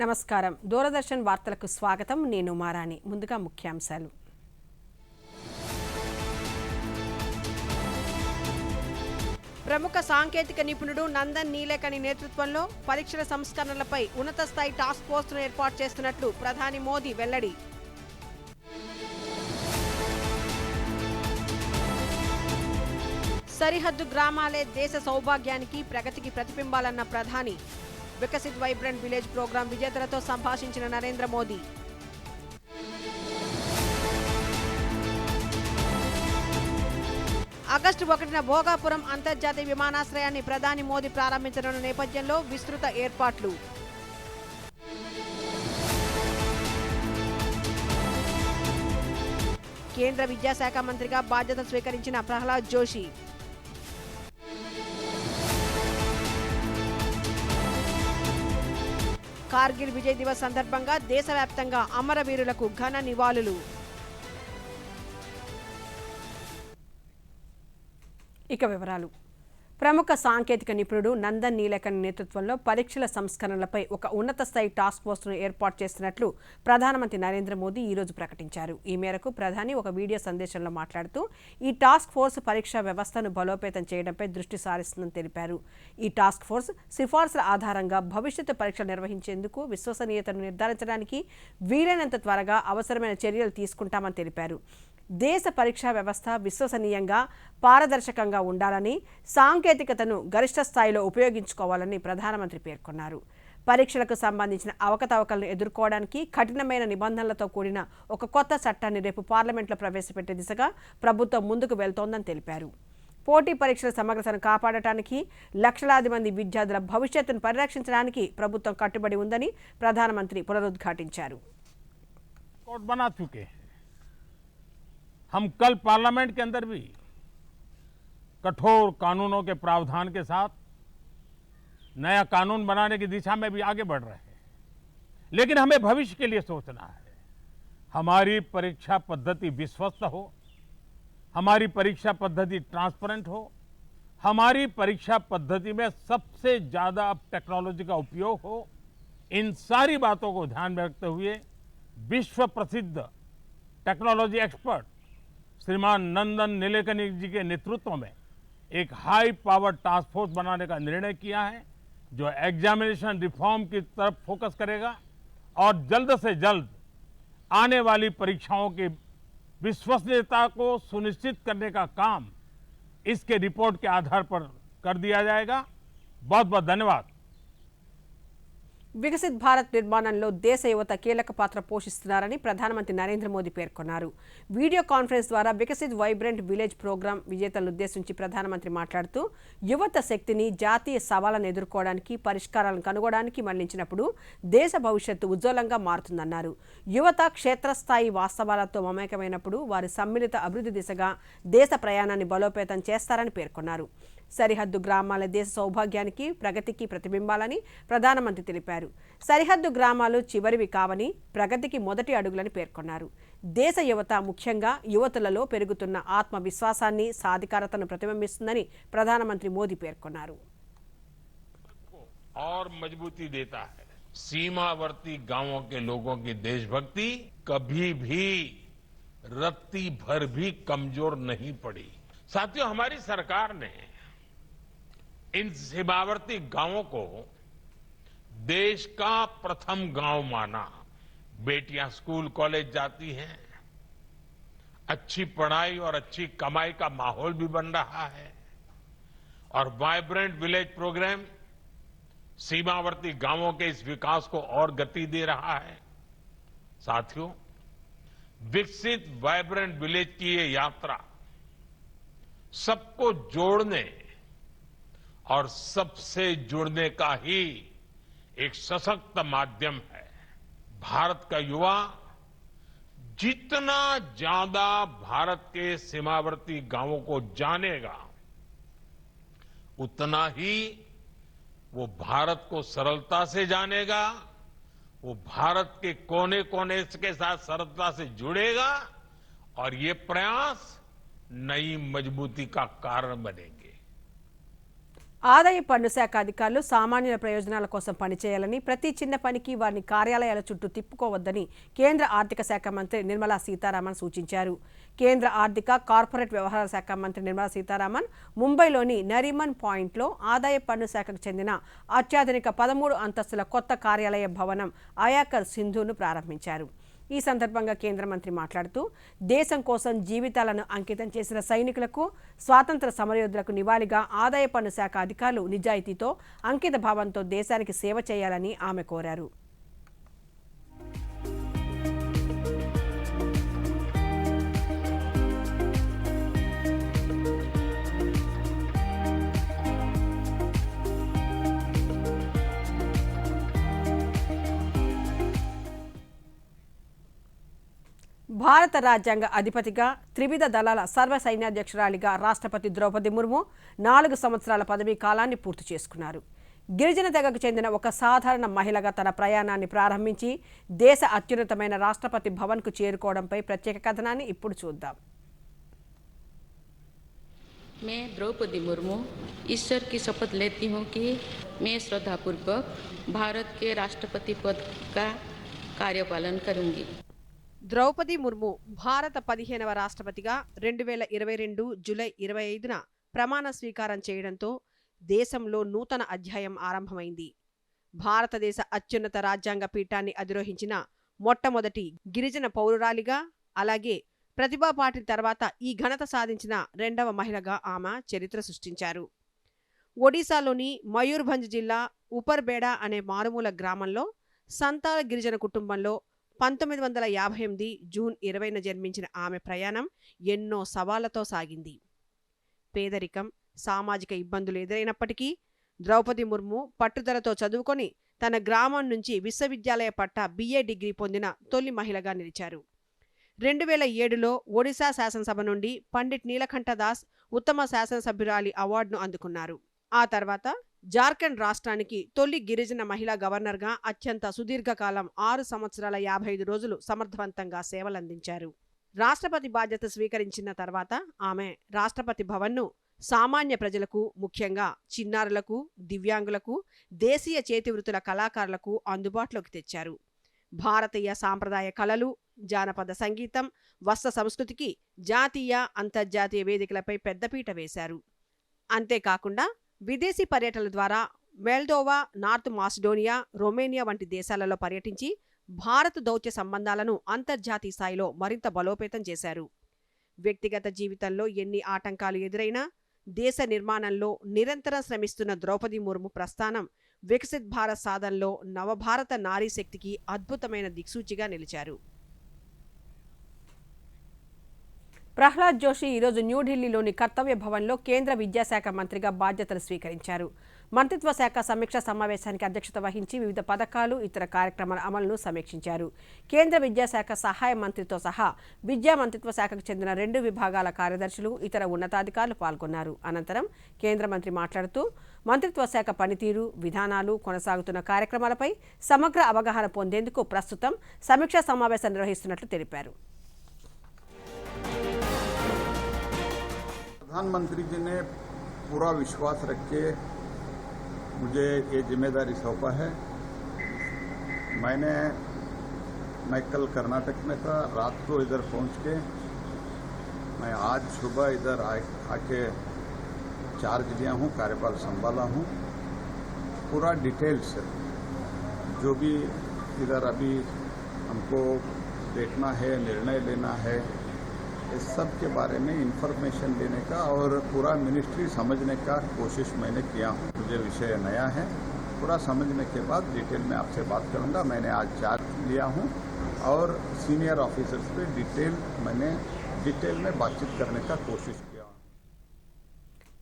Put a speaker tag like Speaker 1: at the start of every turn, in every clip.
Speaker 1: నమస్కారం. దూరదర్శన్ వార్తలకు స్వాగతం. నేను మారాణి. ముందుగా ముఖ్యాంశాలు. ప్రముఖ సాంకేతిక నిపుణుడు నందన్ నీలేకని నేతృత్వంలో పరీక్షల సంస్కరణలపై ఉన్నత స్థాయి టాస్క్ ఫోర్స్ను ఏర్పాటు చేస్తున్నట్లు ప్రధాని మోదీ వెల్లడి. సరిహద్దు గ్రామాలే దేశ సౌభాగ్యానికి ప్రగతికి ప్రతిబింబాలన్న ప్రధాని. వికసిత్ వైబ్రెంట్ విలేజ్ ప్రోగ్రాం విజేతలతో సంభాషించిన నరేంద్ర మోదీ. ఆగస్టు 1న భోగాపురం అంతర్జాతీయ విమానాశ్రయాన్ని ప్రధాని మోదీ ప్రారంభించనున్న నేపథ్యంలో విస్తృత ఏర్పాట్లు. కేంద్ర విద్యాశాఖ మంత్రిగా బాధ్యతలు స్వీకరించిన ప్రహ్లాద్ జోషి. కార్గిల్ విజయ్ దివస్ సందర్భంగా దేశవ్యాప్తంగా అమరవీరులకు ఘన నివాళులు. ఇక వివరాలు. ప్రముఖ సాంకేతిక నిపుణుడు నందన్ నీలేకని నేతృత్వంలో పరీక్షల సంస్కరణలపై ఒక ఉన్నత స్థాయి టాస్క్ ఫోర్స్ను ఏర్పాటు చేస్తున్నట్లు ప్రధానమంత్రి నరేంద్ర మోదీ ఈరోజు ప్రకటించారు. ఈ మేరకు ప్రధాని ఒక వీడియో సందేశంలో మాట్లాడుతూ ఈ టాస్క్ ఫోర్స్ పరీక్షా వ్యవస్థను బలోపేతం చేయడంపై దృష్టి సారిస్తుందని తెలిపారు. ఈ టాస్క్ ఫోర్స్ సిఫార్సుల ఆధారంగా భవిష్యత్తు పరీక్షలు నిర్వహించేందుకు విశ్వసనీయతను నిర్ధారించడానికి వీలైనంత త్వరగా అవసరమైన చర్యలు తీసుకుంటామని తెలిపారు. దేశ పరీక్షా వ్యవస్థ విశ్వసనీయంగా, పారదర్శకంగా ఉండాలని, సాంకేతికతను గరిష్ట స్థాయిలో ఉపయోగించుకోవాలని ప్రధానమంత్రి పేర్కొన్నారు. పరీక్షలకు సంబంధించిన అవకతవకలను ఎదుర్కోవడానికి కఠినమైన నిబంధనలతో కూడిన ఒక కొత్త చట్టాన్ని రేపు పార్లమెంట్లో ప్రవేశపెట్టే దిశగా ప్రభుత్వం ముందుకు వెళ్తోందని తెలిపారు. పోటీ పరీక్షల సమగ్రతను కాపాడటానికి, లక్షలాది మంది విద్యార్థుల భవిష్యత్తును పరిరక్షించడానికి ప్రభుత్వం కట్టుబడి ఉందని ప్రధానమంత్రి పునరుద్ఘాటించారు.
Speaker 2: हम कल पार्लियामेंट के अंदर भी कठोर कानूनों के प्रावधान के साथ नया कानून बनाने की दिशा में भी आगे बढ़ रहे हैं, लेकिन हमें भविष्य के लिए सोचना है. हमारी परीक्षा पद्धति विश्वस्त हो, हमारी परीक्षा पद्धति ट्रांसपेरेंट हो, हमारी परीक्षा पद्धति में सबसे ज्यादा अब टेक्नोलॉजी का उपयोग हो. इन सारी बातों को ध्यान में रखते हुए विश्व प्रसिद्ध टेक्नोलॉजी एक्सपर्ट श्रीमान नंदन नीलेकनी जी के नेतृत्व में एक हाई पावर टास्क फोर्स बनाने का निर्णय किया है, जो एग्जामिनेशन रिफॉर्म की तरफ फोकस करेगा और जल्द से जल्द आने वाली परीक्षाओं की विश्वसनीयता को सुनिश्चित करने का काम इसके रिपोर्ट के आधार पर कर दिया जाएगा. बहुत बहुत धन्यवाद.
Speaker 1: వికసిత్ భారత్ నిర్మాణంలో దేశ యువత కీలక పాత్ర పోషిస్తున్నారని ప్రధానమంత్రి నరేంద్ర మోదీ పేర్కొన్నారు. వీడియో కాన్ఫరెన్స్ ద్వారా వికసిత్ వైబ్రెంట్ విలేజ్ ప్రోగ్రాం విజేతలను ఉద్దేశించి ప్రధానమంత్రి మాట్లాడుతూ యువత శక్తిని జాతీయ సవాళ్లను ఎదుర్కోవడానికి, పరిష్కారాలను కనుగొనడానికి మళ్లించినప్పుడు దేశ భవిష్యత్తు ఉజ్వలంగా మారుతుందన్నారు. యువత క్షేత్రస్థాయి వాస్తవాలతో మమేకమైనప్పుడు వారి సమ్మిళిత అభివృద్ధి దిశగా దేశ ప్రయాణాన్ని బలోపేతం చేస్తారని పేర్కొన్నారు. సరిహద్దు గ్రామాల దేశ సౌభాగ్యానికి, ప్రగతికి ప్రతిబింబాలని ప్రధానమంత్రి తెలిపారు. సరిహద్దు గ్రామాలు చివరివి కావని, ప్రగతికి మొదటి అడుగులని పేర్కొన్నారు. దేశ యువత, ముఖ్యంగా యువతులలో పెరుగుతున్న ఆత్మవిశ్వాసాన్ని, సాధికారతను ప్రతిబింబిస్తుందని ప్రధానమంత్రి మోదీ పేర్కొన్నారు.
Speaker 2: और मजबूती देता है. सीमावर्ती गांवों के लोगों की देशभक्ति कभी भी रत्ती भर भी कमजोर नहीं पड़ी. साथियों, हमारी सरकार ने इन सीमावर्ती गांवों को देश का प्रथम गांव माना. बेटियां स्कूल कॉलेज जाती हैं, अच्छी पढ़ाई और अच्छी कमाई का माहौल भी बन रहा है, और वाइब्रेंट विलेज प्रोग्राम सीमावर्ती गांवों के इस विकास को और गति दे रहा है. साथियों, विकसित वाइब्रेंट विलेज की ये यात्रा सबको जोड़ने और सबसे जुड़ने का ही एक सशक्त माध्यम है. भारत का युवा जितना ज्यादा भारत के सीमावर्ती गांवों को जानेगा, उतना ही वो भारत को सरलता से जानेगा, वो भारत के कोने कोने के साथ सरलता से जुड़ेगा, और ये प्रयास नई मजबूती का कारण बनेंगे.
Speaker 1: ఆదాయ పన్ను శాఖ అధికారులు సామాన్యుల ప్రయోజనాల కోసం పనిచేయాలని, ప్రతి చిన్న పనికి వారిని కార్యాలయాల చుట్టూ తిప్పుకోవద్దని కేంద్ర ఆర్థిక శాఖ మంత్రి నిర్మలా సీతారామన్ సూచించారు. కేంద్ర ఆర్థిక కార్పొరేట్ వ్యవహారాల శాఖ మంత్రి నిర్మలా సీతారామన్ ముంబైలోని నరిమన్ పాయింట్లో ఆదాయ పన్ను శాఖకు చెందిన అత్యాధునిక 13 అంతస్తుల కొత్త కార్యాలయ భవనం ఆయాకర్ సింధును ప్రారంభించారు. ఈ సందర్భంగా కేంద్ర మంత్రి మాట్లాడుతూ, దేశం కోసం జీవితాలను అంకితం చేసిన సైనికులకు, స్వాతంత్ర సమరయోధులకు నివాళిగా ఆదాయ పన్ను శాఖ అధికారులు నిజాయితీతో, అంకిత భావంతో దేశానికి సేవ చేయాలని ఆమె కోరారు. భారత రాజ్యాంగ అధిపతిగా, త్రివిధ దళాల సర్వ సైన్యాధ్యక్షురాలిగా రాష్ట్రపతి ద్రౌపది ముర్ము 4 సంవత్సరాల పదవీ కాలాన్ని పూర్తి చేసుకున్నారు. గిరిజన తెగకు చెందిన ఒక సాధారణ మహిళగా తన ప్రయాణాన్ని ప్రారంభించి దేశ అత్యున్నతమైన రాష్ట్రపతి భవన్కు చేరుకోవడంపై ప్రత్యేక కథనాన్ని ఇప్పుడు చూద్దాం.
Speaker 3: मैं द्रौपदी मुर्मू ईश्वर की शपथ लेती हूँ कि मैं श्रद्धापूर्वक भारत के राष्ट्रपति पद का कार्यपालन करूँगी.
Speaker 1: ద్రౌపది ముర్ము భారత 15వ రాష్ట్రపతిగా 2022 జూలై 25న ప్రమాణ స్వీకారం చేయడంతో దేశంలో నూతన అధ్యాయం ఆరంభమైంది. భారతదేశ అత్యున్నత రాజ్యాంగ పీఠాన్ని అధిరోహించిన మొట్టమొదటి గిరిజన పౌరురాలిగా, అలాగే ప్రతిభా పాటిల్ తర్వాత ఈ ఘనత సాధించిన 2వ మహిళగా ఆమె చరిత్ర సృష్టించారు. ఒడిశాలోని మయూర్భంజ్ జిల్లా ఉపర్బేడా అనే మారుమూల గ్రామంలో సంతాల గిరిజన కుటుంబంలో 1958 జూన్ 20న జన్మించిన ఆమె ప్రయాణం ఎన్నో సవాళ్లతో సాగింది. పేదరికం, సామాజిక ఇబ్బందులు ఎదురైనప్పటికీ ద్రౌపది ముర్ము పట్టుదలతో చదువుకొని తన గ్రామం నుంచి విశ్వవిద్యాలయ పట్టా BA డిగ్రీ పొందిన తొలి మహిళగా నిలిచారు. 2007లో ఒడిశా శాసనసభ నుండి పండిట్ నీలకంఠ దాస్ ఉత్తమ శాసనసభ్యురాలి అవార్డును అందుకున్నారు. ఆ తర్వాత జార్ఖండ్ రాష్ట్రానికి తొలి గిరిజన మహిళా గవర్నర్గా అత్యంత సుదీర్ఘకాలం 6 సంవత్సరాల 55 రోజులు సమర్థవంతంగా సేవలందించారు. రాష్ట్రపతి బాధ్యత స్వీకరించిన తర్వాత ఆమె రాష్ట్రపతి భవన్ను సామాన్య ప్రజలకు, ముఖ్యంగా చిన్నారులకు, దివ్యాంగులకు, దేశీయ చేతివృత్తుల కళాకారులకు అందుబాటులోకి తెచ్చారు. భారతీయ సాంప్రదాయ కళలు, జానపద సంగీతం, వస్త్ర సంస్కృతికి జాతీయ, అంతర్జాతీయ వేదికలపై పెద్దపీట వేశారు. అంతేకాకుండా విదేశీ పర్యటనల ద్వారా మోల్దోవా, నార్త్ మాసిడోనియా, రొమేనియా వంటి దేశాలలో పర్యటించి భారత్ దౌత్య సంబంధాలను అంతర్జాతీయ స్థాయిలో మరింత బలోపేతం చేశారు. వ్యక్తిగత జీవితంలో ఎన్ని ఆటంకాలు ఎదురైనా దేశ నిర్మాణంలో నిరంతరం శ్రమిస్తున్న ద్రౌపది ముర్ము ప్రస్థానం వికసిత్ భారత్ సాధనలో నవభారత నారీ శక్తికి అద్భుతమైన దిక్సూచిగా నిలిచారు. ప్రహ్లాద్ జోషి ఈరోజు న్యూఢిల్లీలోని కర్తవ్య భవన్లో కేంద్ర విద్యాశాఖ మంత్రిగా బాధ్యతలు స్వీకరించారు. మంత్రిత్వ శాఖ సమీక్ష సమావేశానికి అధ్యక్షత వహించి వివిధ పథకాలు, ఇతర కార్యక్రమాల అమలును సమీక్షించారు. కేంద్ర విద్యాశాఖ సహాయ మంత్రితో సహా విద్యా మంత్రిత్వ శాఖకు చెందిన 2 విభాగాల కార్యదర్శులు, ఇతర ఉన్నతాధికారులు పాల్గొన్నారు. అనంతరం కేంద్ర మంత్రి మాట్లాడుతూ, మంత్రిత్వ శాఖ పనితీరు, విధానాలు, కొనసాగుతున్న కార్యక్రమాలపై సమగ్ర అవగాహన పొందేందుకు ప్రస్తుతం సమీక్షా సమావేశం నిర్వహిస్తున్నట్లు తెలిపారు.
Speaker 4: प्रधानमंत्री जी ने पूरा विश्वास रख के मुझे ये जिम्मेदारी सौंपा है. मैं कल कर्नाटक में था, रात को इधर पहुंच के मैं आज सुबह इधर आके चार्ज लिया हूँ, कार्यभार संभाला हूँ. पूरा डिटेल्स जो भी इधर अभी हमको देखना है, निर्णय लेना है, इस सब के बारे में इंफॉर्मेशन लेने का और पूरा मिनिस्ट्री समझने का कोशिश मैंने किया हूँ. मुझे विषय नया है, पूरा समझने के बाद डिटेल में आपसे बात करूँगा. मैंने आज चार्ज लिया हूँ और सीनियर ऑफिसर्स पे डिटेल में बातचीत करने का कोशिश किया.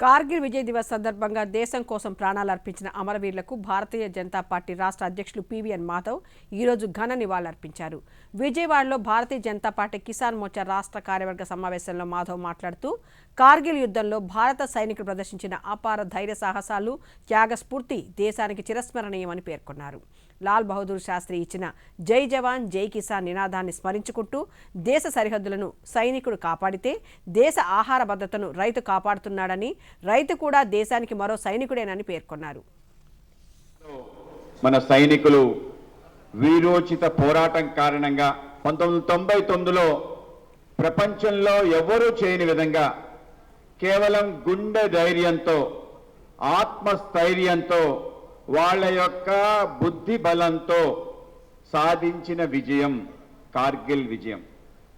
Speaker 1: కార్గిల్ విజయ్ దివస్ సందర్భంగా దేశం కోసం ప్రాణాలు అర్పించిన అమరవీరులకు భారతీయ జనతా పార్టీ రాష్ట్ర అధ్యక్షులు PVN మాధవ్ ఈరోజు ఘన నివాళులర్పించారు. విజయవాడలో భారతీయ జనతా పార్టీ కిసాన్ మోర్చా రాష్ట్ర కార్యవర్గ సమావేశంలో మాధవ్ మాట్లాడుతూ, కార్గిల్ యుద్ధంలో భారత సైనికులు ప్రదర్శించిన అపార ధైర్య సాహసాలు, త్యాగ స్ఫూర్తి దేశానికి చిరస్మరణీయమని పేర్కొన్నారు. లాల్ బహదూర్ శాస్త్రి ఇచ్చిన జై జవాన్ జై కిసాన్ నినాదాన్ని స్మరించుకుంటూ, దేశ సరిహద్దులను సైనికుడు కాపాడితే దేశ ఆహార భద్రతను రైతు కాపాడుతున్నాడని, రైతు కూడా దేశానికి మరో సైనికుడేనని పేర్కొన్నారు.
Speaker 5: మన సైనికులు వీరోచిత పోరాటం కారణంగా 1999లో ప్రపంచంలో ఎవరూ చేయని విధంగా కేవలం గుండె ధైర్యంతో, ఆత్మస్థైర్యంతో, వాళ్ళ యొక్క బుద్ధి బలంతో సాధించిన విజయం కార్గిల్ విజయం.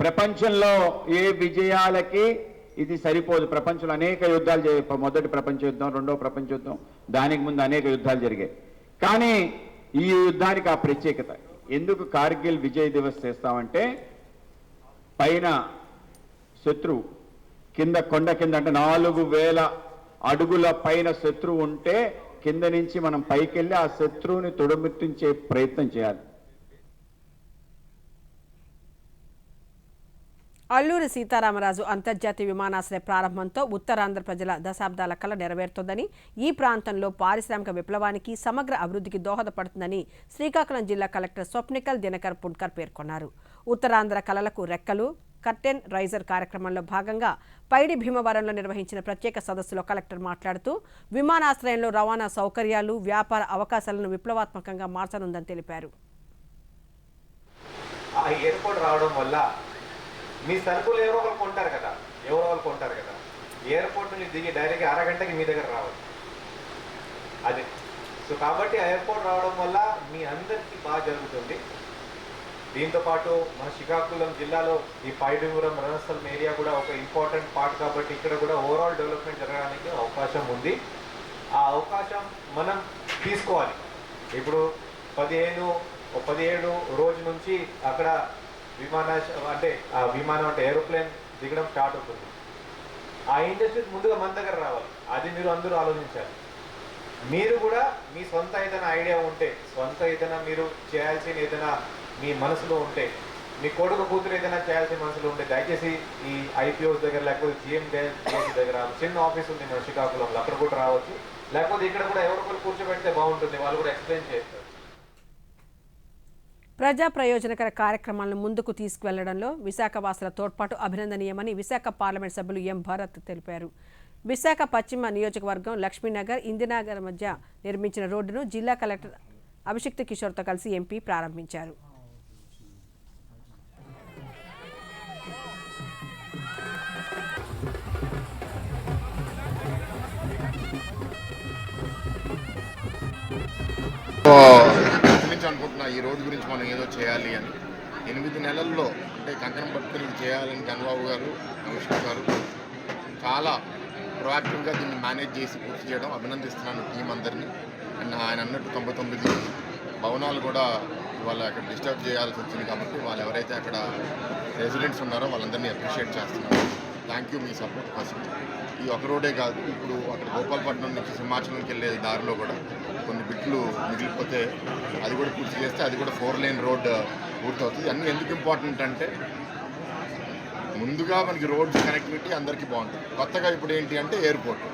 Speaker 5: ప్రపంచంలో ఏ విజయాలకి ఇది సరిపోదు. ప్రపంచంలో అనేక యుద్ధాలు మొదటి ప్రపంచ యుద్ధం, రెండో ప్రపంచ యుద్ధం, దానికి ముందు అనేక యుద్ధాలు జరిగాయి. కానీ ఈ యుద్ధానికి ఆ ప్రత్యేకత. ఎందుకు కార్గిల్ విజయ్ దివస్ చేస్తామంటే, పైన శత్రువు, కింద కొండ కింద అంటే 4000 అడుగుల పైన శత్రువు ఉంటే కింద నుంచి మనం పైకెళ్ళి ఆ శత్రువుని తుడముట్టించే ప్రయత్నం చేయాలి.
Speaker 1: అల్లూరి సీతారామరాజు అంతర్జాతీయ విమానాశ్రయ ప్రారంభంతో ఉత్తరాంధ్ర ప్రజల దశాబ్దాల కల నెరవేరుతోందని, ఈ ప్రాంతంలో పారిశ్రామిక విప్లవానికి, సమగ్ర అభివృద్ధికి దోహదపడుతుందని శ్రీకాకుళం జిల్లా కలెక్టర్ స్వప్నికల్ దినకర్ పుడ్కర్ పేర్కొన్నారు. ఉత్తరాంధ్ర కళలకు రెక్కలు కర్టెన్ రైజర్ కార్యక్రమంలో భాగంగా పైడి భీమవరంలో నిర్వహించిన ప్రత్యేక సదస్సులో కలెక్టర్ మాట్లాడుతూ, విమానాశ్రయంలో రవాణా సౌకర్యాలు, వ్యాపార అవకాశాలను విప్లవాత్మకంగా మార్చనుందని తెలిపారు.
Speaker 6: మీ సరుకులు ఎవరో ఒకరు కొంటారు కదా, ఎయిర్పోర్ట్ నుంచి దిగి డైరెక్ట్గా అరగంటకి మీ దగ్గర రావాలి. అది సో కాబట్టి ఎయిర్పోర్ట్ రావడం వల్ల మీ అందరికీ బాగా జరుగుతుంది. దీంతోపాటు మన శ్రీకాకుళం జిల్లాలో ఈ పైడిపురం రణస్థలం ఏరియా కూడా ఒక ఇంపార్టెంట్ పార్ట్ కాబట్టి ఇక్కడ కూడా ఓవరాల్ డెవలప్మెంట్ జరగడానికి అవకాశం ఉంది. ఆ అవకాశం మనం తీసుకోవాలి. ఇప్పుడు 17 రోజు నుంచి అక్కడ విమానం అంటే ఏరోప్లేన్ దిగడం స్టార్ట్ అవుతుంది. ఆ ఇండస్ట్రీస్ ముందుగా మన దగ్గర రావాలి. అది మీరు అందరూ ఆలోచించాలి. మీరు కూడా మీ సొంత ఏదైనా ఐడియా ఉంటే, సొంత ఏదైనా మీరు చేయాల్సిన ఏదైనా మీ మనసులో ఉంటే, మీ కొడుకు కూతురు ఏదైనా చేయాల్సిన మనసులో ఉంటే, దయచేసి ఈ ఐపీఓస్ దగ్గర లేకపోతే జిఎండిఎస్ దగ్గర చిన్న ఆఫీస్ ఉంది మన శ్రీకాకుళంలో, అక్కడ కూడా రావచ్చు. లేకపోతే ఇక్కడ కూడా ఎవరికొకరు కూర్చోబెడితే బాగుంటుంది, వాళ్ళు కూడా ఎక్స్ప్లెయిన్ చేస్తారు.
Speaker 1: ప్రజా ప్రయోజనకర కార్యక్రమాలను ముందుకు తీసుకువెళ్లడంలో విశాఖ వాసుల తోడ్పాటు అభినందనీయమని విశాఖ పార్లమెంట్ సభ్యులు ఎం భారత్ తెలిపారు. విశాఖ పశ్చిమ నియోజకవర్గం లక్ష్మీనగర్, ఇందిరానగర్ మధ్య నిర్మించిన రోడ్డును జిల్లా కలెక్టర్ అభిషిక్త్ కిషోర్తో కలిసి ఎంపీ ప్రారంభించారు.
Speaker 7: అనుకుంటున్నా ఈ రోడ్డు గురించి మనం ఏదో చేయాలి అని. 8 నెలల్లో అంటే కంకణం పట్టుకుని చేయాలని చంద్రబాబు గారు, కమిషనర్ గారు చాలా ప్రొయాక్టివ్గా దీన్ని మేనేజ్ చేసి పూర్తి చేయడం అభినందిస్తున్నాను టీం అందరినీ. అండ్ ఆయన అన్నట్టు 99 భవనాలు కూడా వాళ్ళు అక్కడ డిస్టర్బ్ చేయాల్సి వచ్చింది కాబట్టి వాళ్ళు ఎవరైతే అక్కడ రెసిడెంట్స్ ఉన్నారో వాళ్ళందరినీ అప్రిషియేట్ చేస్తున్నారు. Thank you me support first. ఈ ఒక రోడే కాదు, ఇప్పుడు అక్కడ గోపాలపట్నం నుంచి సింహాచలంకి వెళ్ళే దారిలో కూడా కొన్ని బిట్లు మిగిలిపోతే అది కూడా పూర్తి చేస్తే అది కూడా 4 లేన్ రోడ్ పూర్తవుతుంది. అన్నీ ఎందుకు ఇంపార్టెంట్ అంటే ముందుగా మనకి రోడ్స్ కనెక్టివిటీ అందరికీ బాగుంటుంది. కొత్తగా ఇప్పుడు ఏంటి అంటే ఎయిర్పోర్ట్.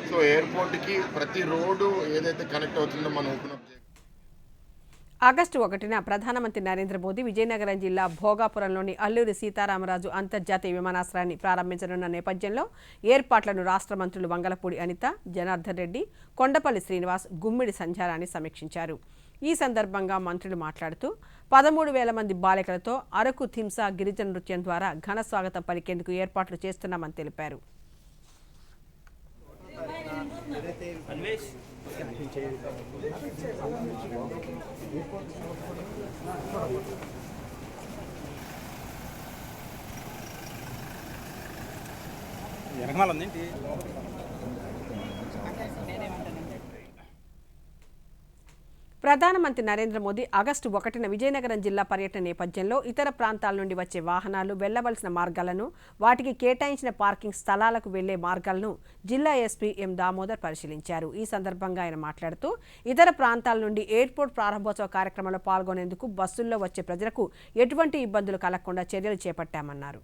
Speaker 7: సో ఎయిర్పోర్ట్కి ప్రతి రోడ్డు ఏదైతే కనెక్ట్ అవుతుందో మనం ఓపెన్ అప్ చేయాలి.
Speaker 1: ఆగస్టు 1న ప్రధానమంత్రి నరేంద్ర మోదీ విజయనగరం జిల్లా భోగాపురంలోని అల్లూరి సీతారామరాజు అంతర్జాతీయ విమానాశ్రయాన్ని ప్రారంభించనున్న నేపథ్యంలో ఏర్పాట్లను రాష్ట్ర మంత్రులు వంగలపూడి అనిత, జనార్దన్ రెడ్డి, కొండపల్లి శ్రీనివాస్, గుమ్మిడి సంధ్యారాణి సమీక్షించారు. ఈ సందర్భంగా మంత్రులు మాట్లాడుతూ 13,000 మంది బాలికలతో అరకు థింసా గిరిజన నృత్యం ద్వారా ఘన స్వాగతం పలికేందుకు ఏర్పాట్లు చేస్తున్నామని తెలిపారు. ప్రధానమంత్రి నరేంద్ర మోదీ ఆగస్టు 1న విజయనగరం జిల్లా పర్యటన నేపథ్యంలో ఇతర ప్రాంతాల నుండి వచ్చే వాహనాలు వెళ్లవలసిన మార్గాలను, వాటికి కేటాయించిన పార్కింగ్ స్థలాలకు వెళ్లే మార్గాలను జిల్లా ఎస్పీ ఎం దామోదర్ పరిశీలించారు. ఈ సందర్భంగా ఆయన మాట్లాడుతూ ఇతర ప్రాంతాల నుండి ఎయిర్పోర్ట్ ప్రారంభోత్సవ కార్యక్రమంలో పాల్గొనేందుకు బస్సుల్లో వచ్చే ప్రజలకు ఎటువంటి ఇబ్బందులు కలగకుండా చర్యలు చేపట్టామన్నారు.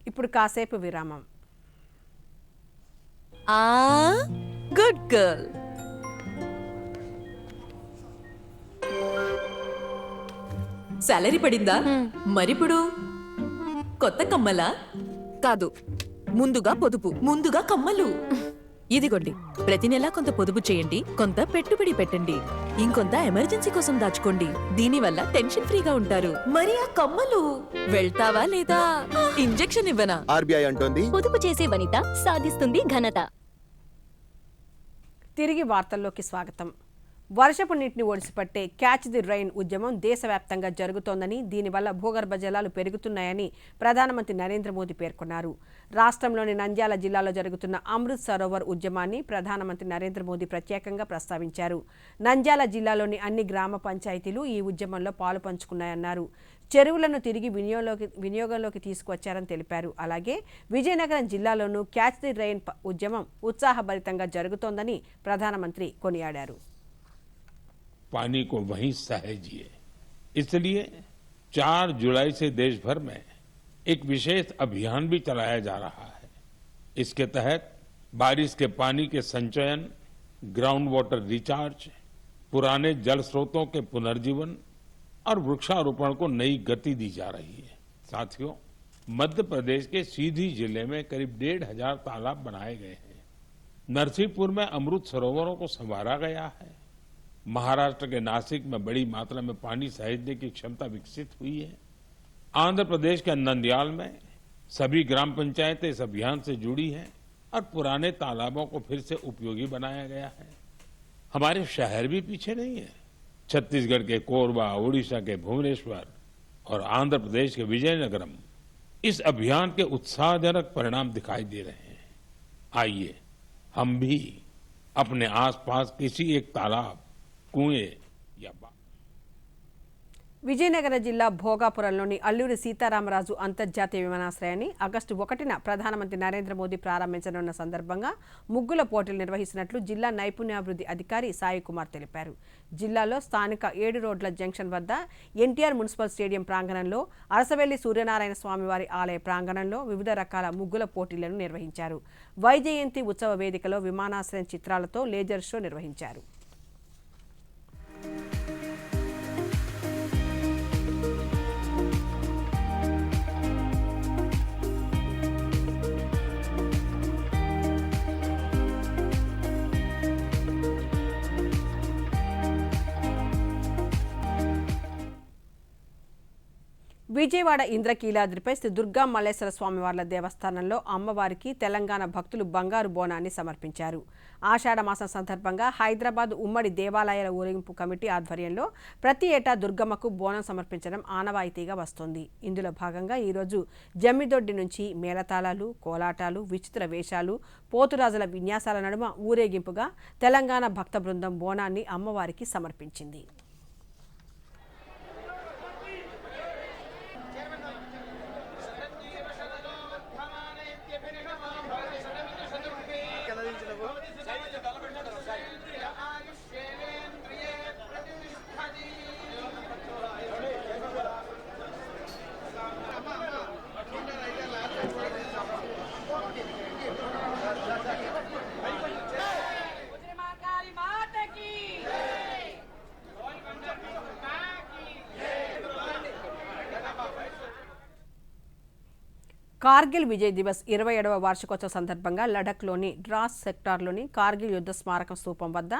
Speaker 1: ఇప్పుడు కాసేపు విరామం.
Speaker 8: Good girl. సాలరీ పడిందా? మరిప్పుడు కొత్త కమ్మలా? కాదు, ముందుగా పొదుపు, ముందుగా కమ్మలు. ఇదిగోండి, ప్రతి నెలా కొంత పొదుపు చేయండి, కొంత పెట్టుబడి పెట్టండి, ఇంకొంత ఎమర్జెన్సీ కోసం దాచుకోండి. దీనివల్ల టెన్షన్ ఫ్రీగా ఉంటారు. మరి ఆ కమ్మలు వెళ్తావా లేదా? ఇంజెక్షన్ ఇవ్వనా?
Speaker 9: ఆర్బీఐ అంటోంది,
Speaker 10: పొదుపు చేసే వనిత సాధిస్తుంది ఘనత.
Speaker 1: తిరిగి వార్తల్లోకి స్వాగతం. వర్షపు నీటిని ఒడిసిపట్టే క్యాచ్ ది రైన్ ఉద్యమం దేశవ్యాప్తంగా జరుగుతోందని, దీనివల్ల భూగర్భ జలాలు పెరుగుతున్నాయని ప్రధానమంత్రి నరేంద్ర మోదీ పేర్కొన్నారు. రాష్ట్రంలోని నంద్యాల జిల్లాలో జరుగుతున్న అమృత్ సరోవర్ ఉద్యమాన్ని ప్రధానమంత్రి నరేంద్ర మోదీ ప్రత్యేకంగా ప్రస్తావించారు. నంద్యాల జిల్లాలోని అన్ని గ్రామ పంచాయతీలు ఈ ఉద్యమంలో పాలు పంచుకున్నాయన్నారు. చెరువులను తిరిగి వినియోగంలోకి తీసుకువచ్చారని తెలిపారు. అలాగే విజయనగరం జిల్లాలోనూ క్యాచ్ ది రైన్ ఉద్యమం ఉత్సాహభరితంగా జరుగుతోందని ప్రధానమంత్రి కొనియాడారు.
Speaker 2: पानी को वहीं सहेजिए, इसलिए 4 जुलाई से देश भर में एक विशेष अभियान भी चलाया जा रहा है. इसके तहत बारिश के पानी के संचयन, ग्राउंड वाटर रिचार्ज, पुराने जल स्रोतों के पुनर्जीवन और वृक्षारोपण को नई गति दी जा रही है. साथियों, मध्य प्रदेश के सीधी जिले में करीब 1,500 तालाब बनाए गए हैं. नरसिंहपुर में अमृत सरोवरों को संवारा गया है. महाराष्ट्र के नासिक में बड़ी मात्रा में पानी सहेजने की क्षमता विकसित हुई है. आंध्र प्रदेश के नंदयाल में सभी ग्राम पंचायतें इस अभियान से जुड़ी हैं और पुराने तालाबों को फिर से उपयोगी बनाया गया है. हमारे शहर भी पीछे नहीं है. छत्तीसगढ़ के कोरबा, उड़ीसा के भुवनेश्वर और आंध्र प्रदेश के विजयनगरम इस अभियान के उत्साहजनक परिणाम दिखाई दे रहे हैं. आइए हम भी अपने आसपास किसी एक तालाब, कुएं या
Speaker 1: విజయనగర జిల్లా భోగాపురంలోని అల్లూరి సీతారామరాజు అంతర్జాతీయ విమానాశ్రయాన్ని ఆగస్టు 1న ప్రధానమంత్రి నరేంద్ర మోదీ ప్రారంభించనున్న సందర్భంగా ముగ్గుల పోటీలు నిర్వహిస్తున్నట్లు జిల్లా నైపుణ్యాభివృద్ధి అధికారి సాయి కుమార్ తెలిపారు. జిల్లాలో స్థానిక 7 రోడ్ల జంక్షన్ వద్ద ఎన్టీఆర్ మున్సిపల్ స్టేడియం ప్రాంగణంలో, అరసవెల్లి సూర్యనారాయణ స్వామివారి ఆలయ ప్రాంగణంలో వివిధ రకాల ముగ్గుల పోటీలను నిర్వహించారు. వైజయంతి ఉత్సవ వేదికలో విమానాశ్రయం చిత్రాలతో లేజర్ షో నిర్వహించారు. విజయవాడ ఇంద్రకీలాద్రిపై శ్రీ దుర్గా మల్లేశ్వర స్వామివార్ల దేవస్థానంలో అమ్మవారికి తెలంగాణ భక్తులు బంగారు బోనాన్ని సమర్పించారు. ఆషాఢమాసం సందర్భంగా హైదరాబాద్ ఉమ్మడి దేవాలయాల ఊరేగింపు కమిటీ ఆధ్వర్యంలో ప్రతి ఏటా దుర్గమ్మకు బోనం సమర్పించడం ఆనవాయితీగా వస్తోంది. ఇందులో భాగంగా ఈరోజు జమ్మిదొడ్డి నుంచి మేళతాళాలు, కోలాటాలు, విచిత్ర వేషాలు, పోతురాజుల విన్యాసాల నడుమ ఊరేగింపుగా తెలంగాణ భక్త బృందం బోనాన్ని అమ్మవారికి సమర్పించింది. కార్గిల్ విజయ్ దివస్ 27వ వార్షికోత్సవ సందర్భంగా లడఖ్లోని డ్రాస్ సెక్టార్లోని కార్గిల్ యుద్ధ స్మారక స్తూపం వద్ద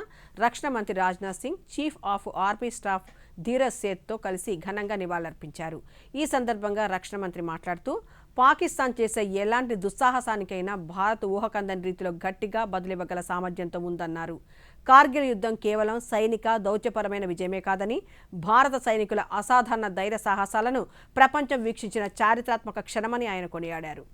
Speaker 1: రక్షణ మంత్రి Rajnath Singh, chief of army staff Dheeraj సేత్తో కలిసి ఘనంగా నివాళులర్పించారు. ఈ సందర్భంగా రక్షణ మంత్రి మాట్లాడుతూ, పాకిస్తాన్ చేసే ఎలాంటి దుస్సాహసానికైనా భారత్ ఊహకందని రీతిలో గట్టిగా బదులివ్వగల సామర్థ్యంతో ఉందన్నారు. కార్గిల్ యుద్ధం కేవలం సైనిక దౌత్యపరమైన విజయమే కాదని, భారత సైనికుల అసాధారణ ధైర్య సాహసాలను ప్రపంచం వీక్షించిన చారిత్రాత్మక క్షణమని ఆయన కొనియాడారు.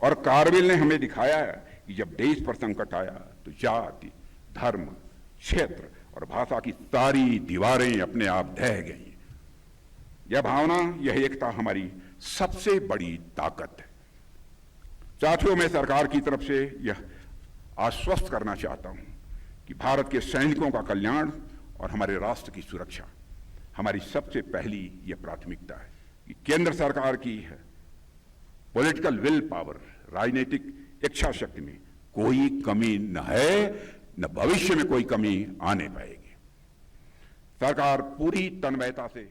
Speaker 11: और कारगिल ने हमें दिखाया है कि जब देश पर संकट आया तो जाति, धर्म, क्षेत्र और भाषा की सारी दीवारें अपने आप ढह गई. यह भावना, यह एकता हमारी सबसे बड़ी ताकत है. साथियों, मैं सरकार की तरफ से यह आश्वस्त करना चाहता हूं कि भारत के सैनिकों का कल्याण और हमारे राष्ट्र की सुरक्षा हमारी सबसे पहली ये प्राथमिकता है कि केंद्र सरकार की है पॉलिटिकल विल पावर, राजनीतिक इच्छा शक्ति में कोई कमी न है, न भविष्य में कोई कमी आने पाएगी। सरकार पूरी तन्मयता से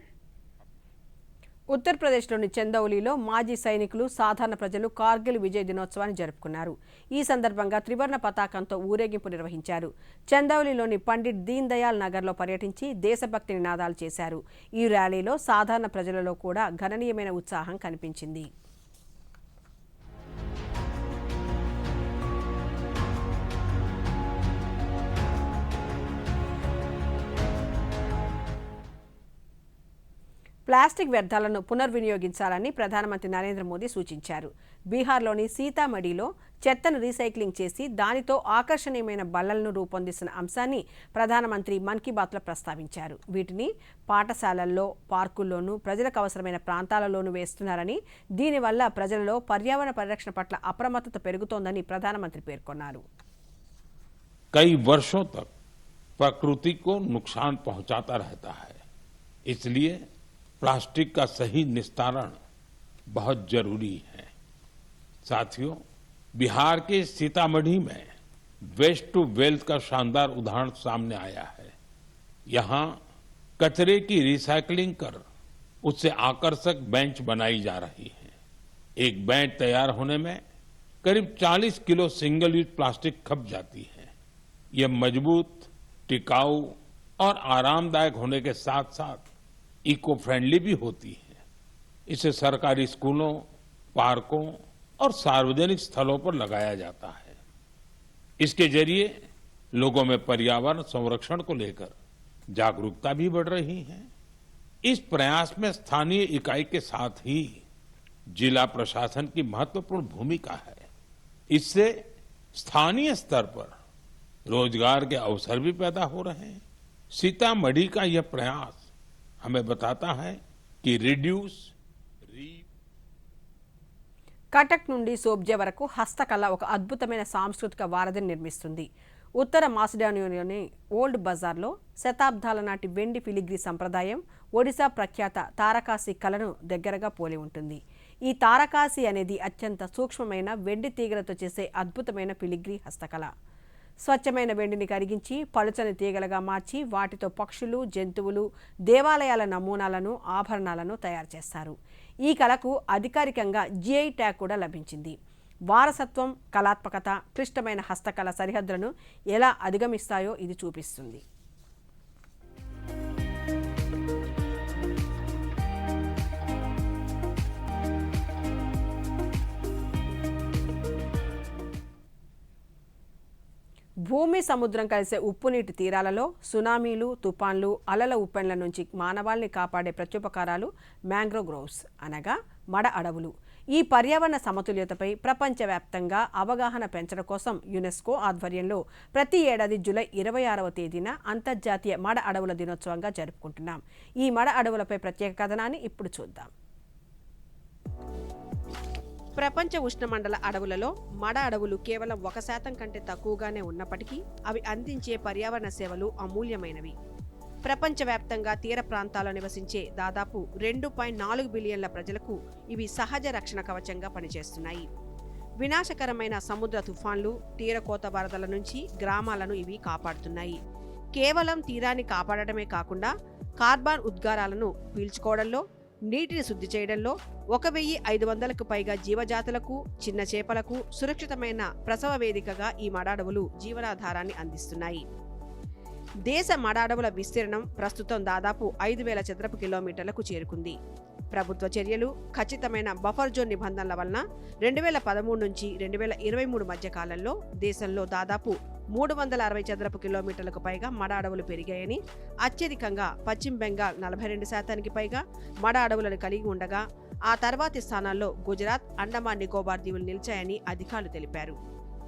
Speaker 1: ఉత్తరప్రదేశ్లోని చందౌలీలో మాజీ సైనికులు సాధారణ ప్రజలు కార్గిల్ విజయ్ దినోత్సవాన్ని జరుపుకున్నారు. ఈ సందర్భంగా త్రివర్ణ పతాకంతో ఊరేగింపు నిర్వహించారు. చందౌలీలోని పండిట్ దీన్ దయాల్ నగర్లో పర్యటించి దేశభక్తి నినాదాలు చేశారు. ఈ ర్యాలీలో సాధారణ ప్రజలలో కూడా గణనీయమైన ఉత్సాహం కనిపించింది. ప్లాస్టిక్ వ్యర్థాలను పునర్వినియోగించాలని ప్రధానమంత్రి నరేంద్ర మోదీ సూచించారు. బీహార్లోని సీతామఢీలో చెత్తను రీసైక్లింగ్ చేసి దానితో ఆకర్షణీయమైన బల్లలను రూపొందిస్తున్న అంశాన్ని ప్రధానమంత్రి మన్ కీ బాత్లో ప్రస్తావించారు. వీటిని పాఠశాలల్లో, పార్కుల్లోనూ, ప్రజలకు అవసరమైన ప్రాంతాలలోనూ వేస్తున్నారని, దీనివల్ల ప్రజలలో పర్యావరణ పరిరక్షణ పట్ల అప్రమత్తత పెరుగుతోందని ప్రధానమంత్రి పేర్కొన్నారు.
Speaker 2: कई वर्षों तक प्रकृति को नुकसान पहुंचाता रहता है, इसलिए प्लास्टिक का सही निस्तारण बहुत जरूरी है। साथियों, बिहार के सीतामढ़ी में वेस्ट टू वेल्थ का शानदार उदाहरण सामने आया है। यहां कचरे की रिसाइकलिंग कर उससे आकर्षक बेंच बनाई जा रही है। एक बेंच तैयार होने में करीब 40 किलो सिंगल यूज प्लास्टिक खप जाती है। यह मजबूत, टिकाऊ और आरामदायक होने के साथ साथ इको फ्रेंडली भी होती है। इसे सरकारी स्कूलों, पार्कों और सार्वजनिक स्थलों पर लगाया जाता है। इसके जरिए लोगों में पर्यावरण संरक्षण को लेकर जागरूकता भी बढ़ रही है। इस प्रयास में स्थानीय इकाई के साथ ही जिला प्रशासन की महत्वपूर्ण भूमिका है। इससे स्थानीय स्तर पर रोजगार के अवसर भी पैदा हो रहे हैं। सीतामढ़ी का यह प्रयास हमें बताता है कि रिड्यूस,
Speaker 1: కటక్ నుండి సోబ్జే వరకు హస్తకళ ఒక అద్భుతమైన సాంస్కృతిక వారధిని నిర్మిస్తుంది. ఉత్తర మాసిడోనియాలోని ఓల్డ్ బజార్లో శతాబ్దాల నాటి వెండి ఫిలిగ్రీ సంప్రదాయం ఒడిశా ప్రఖ్యాత తారకాసి కళను దగ్గరగా పోలి ఉంటుంది. ఈ తారకాసి అనేది అత్యంత సూక్ష్మమైన వెండి తీగలతో చేసే అద్భుతమైన ఫిలిగ్రీ హస్తకళ. స్వచ్ఛమైన వెండిని కరిగించి పలుచని తీగలుగా మార్చి వాటితో పక్షులు, జంతువులు, దేవాలయాల నమూనాలను, ఆభరణాలను తయారు చేస్తారు. ఈ కళకు అధికారికంగా జిఐ ట్యాగ్ కూడా లభించింది. వారసత్వం, కళాత్మకత, క్లిష్టమైన హస్తకళ సరిహద్దులను ఎలా అధిగమిస్తాయో ఇది చూపిస్తుంది. భూమి, సముద్రం కలిసే ఉప్పునీటి తీరాలలో సునామీలు, తుఫాన్లు, అలల ఉప్పెన్ల నుంచి మానవాళిని కాపాడే ప్రత్యుపకారాలు మ్యాంగ్రోవ్ గ్రోవ్స్ అనగా మడ అడవులు. ఈ పర్యావరణ సమతుల్యతపై ప్రపంచవ్యాప్తంగా అవగాహన పెంచడం కోసం యునెస్కో ఆధ్వర్యంలో ప్రతి ఏడాది జూలై 26వ తేదీన అంతర్జాతీయ మడ అడవుల దినోత్సవంగా జరుపుకుంటున్నాం. ఈ మడ అడవులపై ప్రత్యేక కథనాన్ని ఇప్పుడు చూద్దాం. ప్రపంచ ఉష్ణమండల అడవులలో మడ అడవులు కేవలం 1% కంటే తక్కువగానే ఉన్నప్పటికీ అవి అందించే పర్యావరణ సేవలు అమూల్యమైనవి. ప్రపంచవ్యాప్తంగా తీర ప్రాంతాల్లో నివసించే దాదాపు 2.4 బిలియన్ల ప్రజలకు ఇవి సహజ రక్షణ కవచంగా పనిచేస్తున్నాయి. వినాశకరమైన సముద్ర తుఫాన్లు, తీరకోత వరదల నుంచి గ్రామాలను ఇవి కాపాడుతున్నాయి. కేవలం తీరాన్ని కాపాడటమే కాకుండా కార్బన్ ఉద్గారాలను పీల్చుకోవడంలో, నీటిని శుద్ధి చేయడంలో, 1500కు పైగా జీవజాతులకు, చిన్న చేపలకు సురక్షితమైన ప్రసవ వేదికగా ఈ మడ అడవులు జీవనాధారాన్ని అందిస్తున్నాయి. దేశ మడ అడవుల విస్తీర్ణం ప్రస్తుతం దాదాపు 5000 చదరపు కిలోమీటర్లకు చేరుకుంది. ప్రభుత్వ చర్యలు, ఖచ్చితమైన బఫర్ జోన్ నిబంధనల వలన 2013 నుంచి 2023 మధ్య కాలంలో దేశంలో దాదాపు 360 చదరపు కిలోమీటర్లకు పైగా మడ అడవులు పెరిగాయని, అత్యధికంగా పశ్చిమ బెంగాల్ 42%కి పైగా మడ అడవులను కలిగి ఉండగా ఆ తర్వాతి స్థానాల్లో గుజరాత్, అండమాన్ నికోబార్ దీవులు నిలిచాయని అధికారులు తెలిపారు.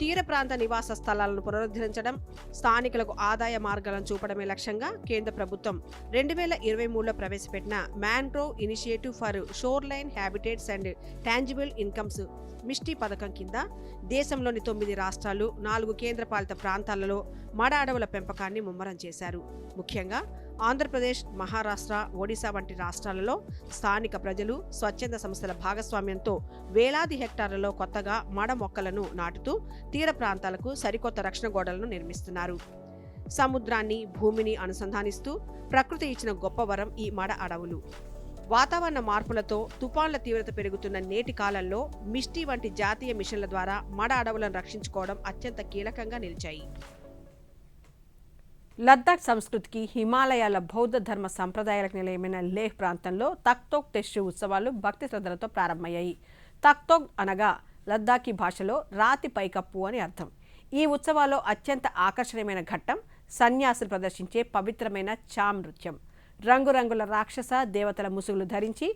Speaker 1: తీర ప్రాంత నివాస స్థలాలను పునరుద్ధరించడం, స్థానికులకు ఆదాయ మార్గాలను చూపడమే లక్ష్యంగా కేంద్ర ప్రభుత్వం 2023లో ప్రవేశపెట్టిన mangrove initiative for shoreline habitats and tangible incomes MISHTI పథకం కింద దేశంలోని 9 రాష్ట్రాలు, 4 కేంద్రపాలిత ప్రాంతాలలో మడ అడవుల పెంపకాన్ని ముమ్మరం చేశారు. ముఖ్యంగా ఆంధ్రప్రదేశ్, మహారాష్ట్ర, ఒడిశా వంటి రాష్ట్రాలలో స్థానిక ప్రజలు, స్వచ్ఛంద సంస్థల భాగస్వామ్యంతో వేలాది హెక్టార్లలో కొత్తగా మడ మొక్కలను నాటుతూ తీర ప్రాంతాలకు సరికొత్త రక్షణ గోడలను నిర్మిస్తున్నారు. సముద్రాన్ని, భూమిని అనుసంధానిస్తూ ప్రకృతి ఇచ్చిన గొప్ప వరం ఈ మడ అడవులు. వాతావరణ మార్పులతో తుఫాన్ల తీవ్రత పెరుగుతున్న నేటి కాలంలో మిస్టీ వంటి జాతీయ మిషన్ల ద్వారా మడ అడవులను రక్షించుకోవడం అత్యంత కీలకంగా నిలిచాయి. లద్దాఖ్ సంస్కృతికి, హిమాలయాల బౌద్ధ ధర్మ సంప్రదాయాలకు నిలయమైన లేహ్ ప్రాంతంలో తక్తోక్ తెషు ఉత్సవాలు భక్తి శ్రద్ధలతో ప్రారంభమయ్యాయి. తక్తోక్ అనగా లద్దాఖీ భాషలో రాతి పైకప్పు అని అర్థం. ఈ ఉత్సవాల్లో అత్యంత ఆకర్షణీయమైన ఘట్టం సన్యాసులు ప్రదర్శించే పవిత్రమైన చామ్ నృత్యం. రంగురంగుల రాక్షస దేవతల ముసుగులు ధరించి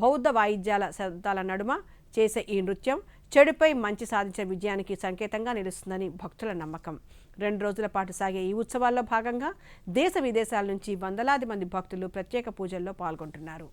Speaker 1: బౌద్ధ వాయిద్యాల శబ్దాల నడుమ చేసే ఈ నృత్యం చెడుపై మంచి సాధించిన విజయానికి సంకేతంగా నిలుస్తుందని భక్తుల నమ్మకం. 2 రోజుల పాటు సాగే ఈ ఉత్సవాల్లో భాగంగా దేశ విదేశాల నుంచి వందలాది మంది భక్తులు ప్రత్యేక పూజల్లో పాల్గొంటున్నారు.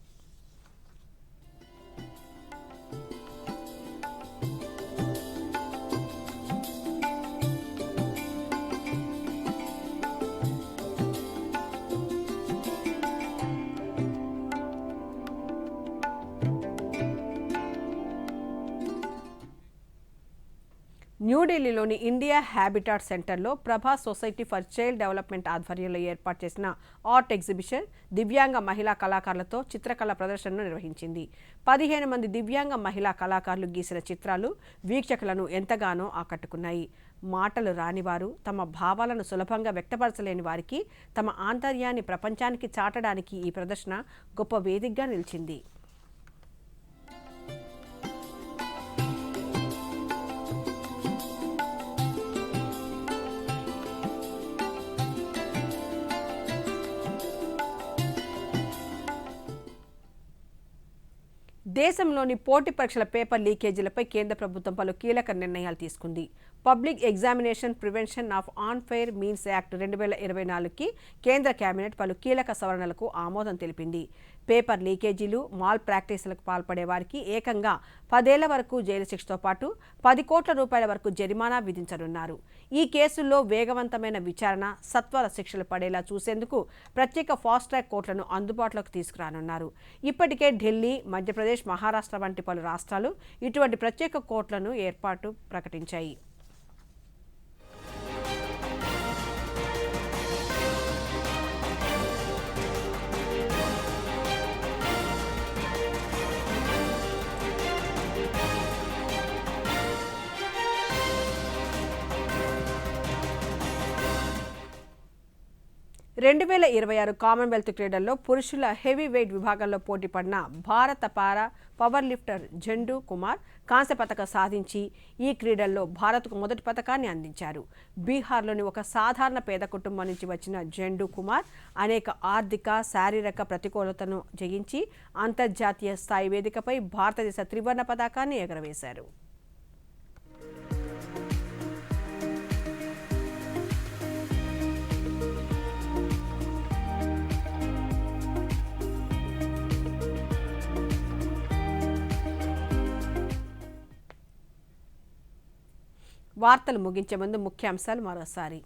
Speaker 1: న్యూఢిల్లీలోని ఇండియా హ్యాబిటాట్ సెంటర్లో ప్రభా సొసైటీ ఫర్ చైల్డ్ డెవలప్మెంట్ ఆధ్వర్యంలో ఏర్పాటు చేసిన ఆర్ట్ ఎగ్జిబిషన్ దివ్యాంగ మహిళా కళాకారులతో చిత్రకళ ప్రదర్శనను నిర్వహించింది. 15 మంది దివ్యాంగ మహిళా కళాకారులు గీసిన చిత్రాలు వీక్షకులను ఎంతగానో ఆకట్టుకున్నాయి. మాటలు రానివారు, తమ భావాలను సులభంగా వ్యక్తపరచలేని వారికి తమ ఆంతర్యాన్ని ప్రపంచానికి చాటడానికి ఈ ప్రదర్శన గొప్ప వేదికగా నిలిచింది. దేశంలోని పోటీ పరీక్షల పేపర్ లీకేజీలపై కేంద్ర ప్రభుత్వం పలు కీలక నిర్ణయాలు తీసుకుంది. Public examination prevention of unfair means act 2024కి కేంద్ర కేబినెట్ పలు కీలక సవరణలకు ఆమోదం తెలిపింది. పేపర్ లీకేజీలు, మాల్ ప్రాక్టీసులకు పాల్పడే వారికి ఏకంగా 10 ఏళ్ల వరకు జైలు శిక్షతో పాటు 10 కోట్ల రూపాయల వరకు జరిమానా విధించనున్నారు. ఈ కేసుల్లో వేగవంతమైన విచారణ, సత్వర శిక్షలు పడేలా చూసేందుకు ప్రత్యేక ఫాస్ట్ ట్రాక్ కోర్టులను అందుబాటులోకి తీసుకురానున్నారు. ఇప్పటికే ఢిల్లీ, మధ్యప్రదేశ్, మహారాష్ట్ర వంటి పలు రాష్ట్రాలు ఇటువంటి ప్రత్యేక కోర్టులను ఏర్పాటు ప్రకటించాయి. రెండు 2026 కామన్వెల్త్ క్రీడల్లో పురుషుల హెవీ వెయిట్ విభాగంలో పోటీ పడిన భారత పారా పవర్ లిఫ్టర్ జెండూ కుమార్ కాంస్య పతకం సాధించి ఈ క్రీడల్లో భారత్కు మొదటి పతకాన్ని అందించారు. బీహార్లోని ఒక సాధారణ పేద కుటుంబం నుంచి వచ్చిన జెండూ కుమార్ అనేక ఆర్థిక, శారీరక ప్రతికూలతను జయించి అంతర్జాతీయ స్థాయి వేదికపై భారతదేశ త్రివర్ణ పతాకాన్ని ఎగరవేశారు. వార్తలు ముగించే ముందు ముఖ్యాంశాలు మరోసారి.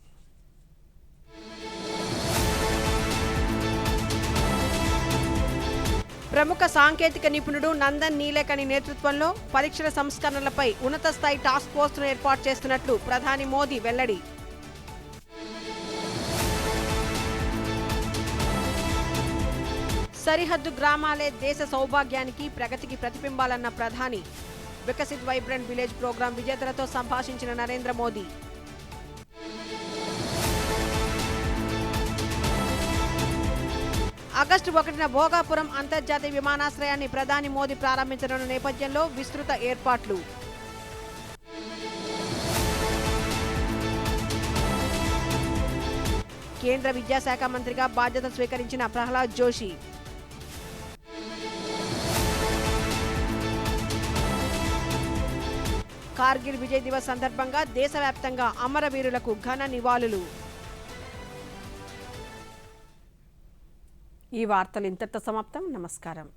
Speaker 1: ప్రముఖ సాంకేతిక నిపుణుడు నందన్ నీలేకని నేతృత్వంలో పరీక్షల సంస్కరణలపై ఉన్నత స్థాయి టాస్క్ ఫోర్స్ను ఏర్పాటు చేస్తున్నట్లు ప్రధాని మోదీ వెల్లడి. సరిహద్దు గ్రామాలే దేశ సౌభాగ్యానికి, ప్రగతికి ప్రతిబింబాలన్న ప్రధాని. వికసిత్ వైబ్రెంట్ విలేజ్ ప్రోగ్రాం విజేతలతో సంభాషించిన నరేంద్ర మోదీ. ఆగస్టు 1న భోగాపురం అంతర్జాతీయ విమానాశ్రయాన్ని ప్రధాని మోదీ ప్రారంభించనున్న నేపథ్యంలో విస్తృత ఏర్పాట్లు. కేంద్ర విద్యాశాఖ మంత్రిగా బాధ్యతలు స్వీకరించిన ప్రహ్లాద్ జోషి. కార్గిల్ విజయ్ దివస్ సందర్భంగా దేశవ్యాప్తంగా అమరవీరులకు ఘన నివాళులు. ఈ వార్తలు ఇంతటితో సమాప్తం. నమస్కారం.